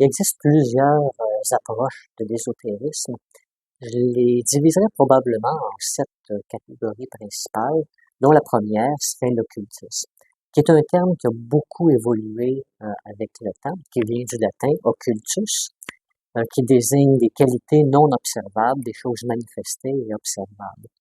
Il existe plusieurs approches de l'ésotérisme. Je les diviserais probablement en 7 catégories principales, dont la première serait l'occultisme, qui est un terme qui a beaucoup évolué avec le temps, qui vient du latin occultus, qui désigne des qualités non observables, des choses manifestées et observables.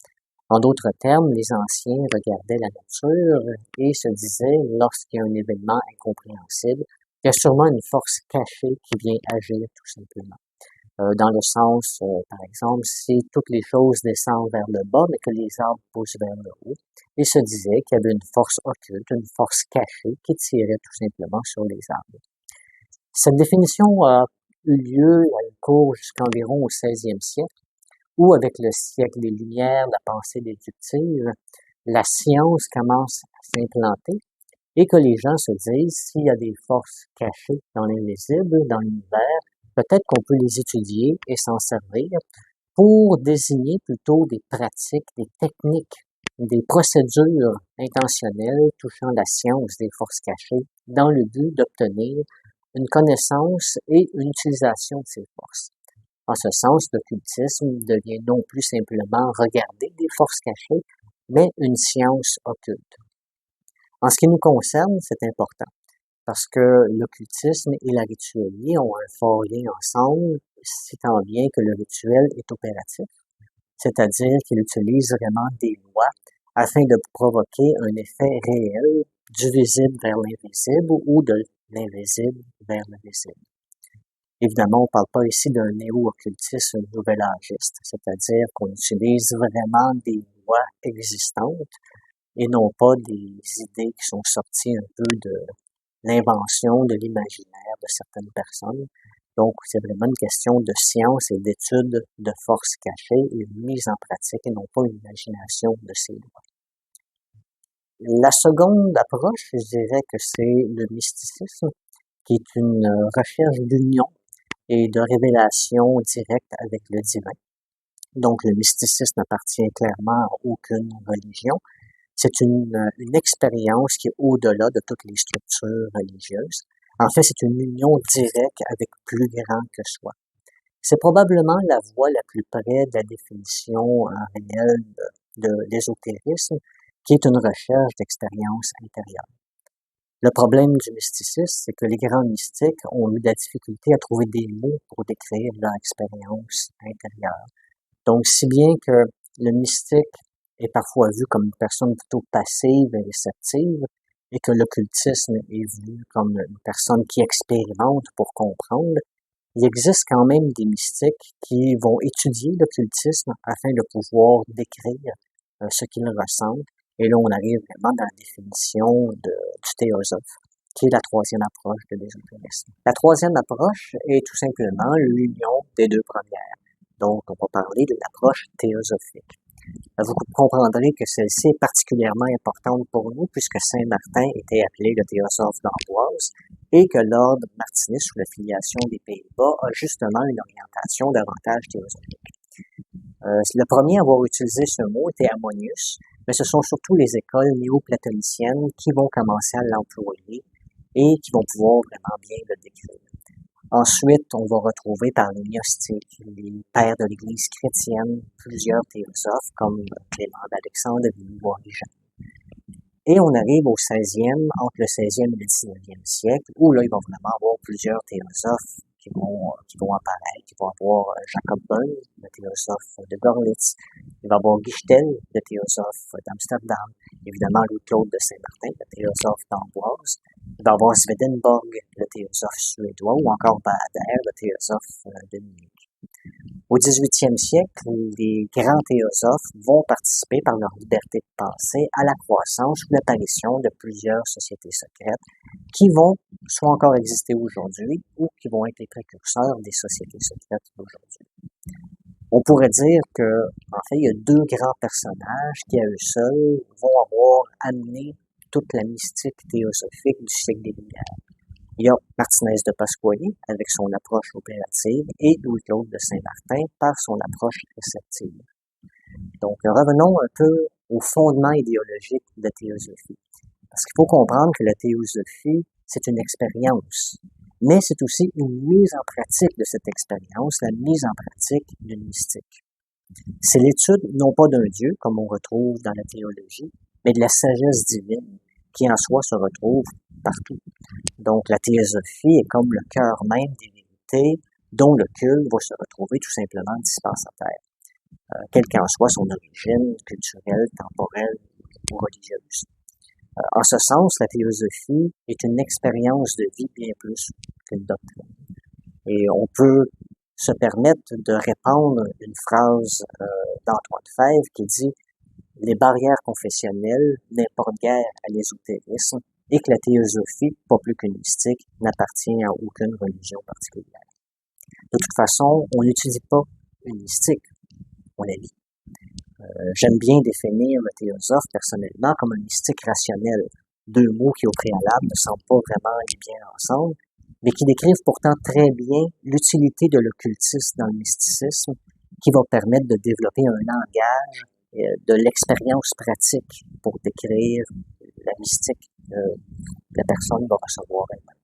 En d'autres termes, les anciens regardaient la nature et se disaient, lorsqu'il y a un événement incompréhensible, il y a sûrement une force cachée qui vient agir tout simplement. Dans le sens, par exemple, si toutes les choses descendent vers le bas, mais que les arbres poussent vers le haut, ils se disaient qu'il y avait une force occulte, une force cachée qui tirait tout simplement sur les arbres. Cette définition a eu lieu à une cours jusqu'environ au 16e siècle, où avec le siècle des Lumières, la pensée déductive, la science commence à s'implanter et que les gens se disent s'il y a des forces cachées dans l'invisible, dans l'univers, peut-être qu'on peut les étudier et s'en servir pour désigner plutôt des pratiques, des techniques, des procédures intentionnelles touchant la science des forces cachées dans le but d'obtenir une connaissance et une utilisation de ces forces. En ce sens, l'occultisme devient non plus simplement regarder des forces cachées, mais une science occulte. En ce qui nous concerne, c'est important, parce que l'occultisme et la ritualité ont un fort lien ensemble, si tant bien que le rituel est opératif, c'est-à-dire qu'il utilise vraiment des lois afin de provoquer un effet réel du visible vers l'invisible ou de l'invisible vers le visible. Évidemment, on ne parle pas ici d'un néo-occultisme nouvel-âgiste, c'est-à-dire qu'on utilise vraiment des lois existantes et non pas des idées qui sont sorties un peu de l'invention, de l'imaginaire de certaines personnes. Donc, c'est vraiment une question de science et d'étude de forces cachées et de mise en pratique et non pas une imagination de ces lois. La seconde approche, je dirais que c'est le mysticisme, qui est une recherche d'union et de révélation directe avec le divin. Donc, le mysticisme n'appartient clairement à aucune religion. C'est une expérience qui est au-delà de toutes les structures religieuses. En fait, c'est une union directe avec plus grand que soi. C'est probablement la voie la plus près de la définition réelle de l'ésotérisme, qui est une recherche d'expérience intérieure. Le problème du mysticisme, c'est que les grands mystiques ont eu de la difficulté à trouver des mots pour décrire leur expérience intérieure. Donc, si bien que le mystique est parfois vu comme une personne plutôt passive et réceptive, et que l'occultisme est vu comme une personne qui expérimente pour comprendre, il existe quand même des mystiques qui vont étudier l'occultisme afin de pouvoir décrire ce qu'ils ressentent. Et là, on arrive vraiment dans la définition du théosophe, qui est la troisième approche de l'ésotérisme. La troisième approche est tout simplement l'union des deux premières. Donc, on va parler de l'approche théosophique. Vous comprendrez que celle-ci est particulièrement importante pour nous puisque Saint Martin était appelé le théosophe d'Amboise et que l'ordre martiniste sous la filiation des Pays-Bas a justement une orientation davantage théosophique. Le premier à avoir utilisé ce mot était Ammonius, mais ce sont surtout les écoles néo-platoniciennes qui vont commencer à l'employer et qui vont pouvoir vraiment bien le décrire. Ensuite, on va retrouver par les gnostiques, les pères de l'Église chrétienne, plusieurs théosophes comme Clément d'Alexandrie ou Origen. Et on arrive au 16e, entre le 16e et le 19e siècle, où là, il va vraiment avoir plusieurs théosophes qui vont apparaître. Il va y avoir Jacob Böll, le théosophe de Görlitz. Il va y avoir Gichtel, le théosophe d'Amsterdam. Évidemment, Louis-Claude de Saint-Martin, le théosophe d'Amboise. Il va y avoir Swedenborg, le théosophe suédois, ou encore Baader, le théosophe de Munich. Au 18e siècle, les grands théosophes vont participer par leur liberté de pensée à la croissance ou l'apparition de plusieurs sociétés secrètes qui vont soit encore exister aujourd'hui ou qui vont être les précurseurs des sociétés secrètes d'aujourd'hui. On pourrait dire que, en fait, il y a deux grands personnages qui, à eux seuls, vont avoir amené toute la mystique théosophique du siècle des Lumières. Il y a Martinez de Pasquale avec son approche opérative et Louis-Claude de Saint-Martin par son approche réceptive. Donc, revenons un peu au fondement idéologique de la théosophie. Parce qu'il faut comprendre que la théosophie, c'est une expérience. mais c'est aussi une mise en pratique de cette expérience, la mise en pratique d'une mystique. C'est l'étude non pas d'un Dieu, comme on retrouve dans la théologie, mais de la sagesse divine qui en soi se retrouve partout. Donc la théosophie est comme le cœur même des vérités dont le culte va se retrouver tout simplement dispensataire, quelle qu'en soit son origine culturelle, temporelle ou religieuse. En ce sens, la théosophie est une expérience de vie bien plus qu'une doctrine. Et on peut se permettre de répandre une phrase d'Antoine Fèvre qui dit « Les barrières confessionnelles n'importent guère à l'ésotérisme et que la théosophie, pas plus qu'une mystique, n'appartient à aucune religion particulière. » De toute façon, on n'étudie pas une mystique, on la vit. J'aime bien définir le théosophe personnellement comme un mystique rationnel, deux mots qui au préalable ne semblent pas vraiment aller bien ensemble, mais qui décrivent pourtant très bien l'utilité de l'occultisme dans le mysticisme, qui va permettre de développer un langage, de l'expérience pratique pour décrire la mystique que la personne va recevoir elle-même.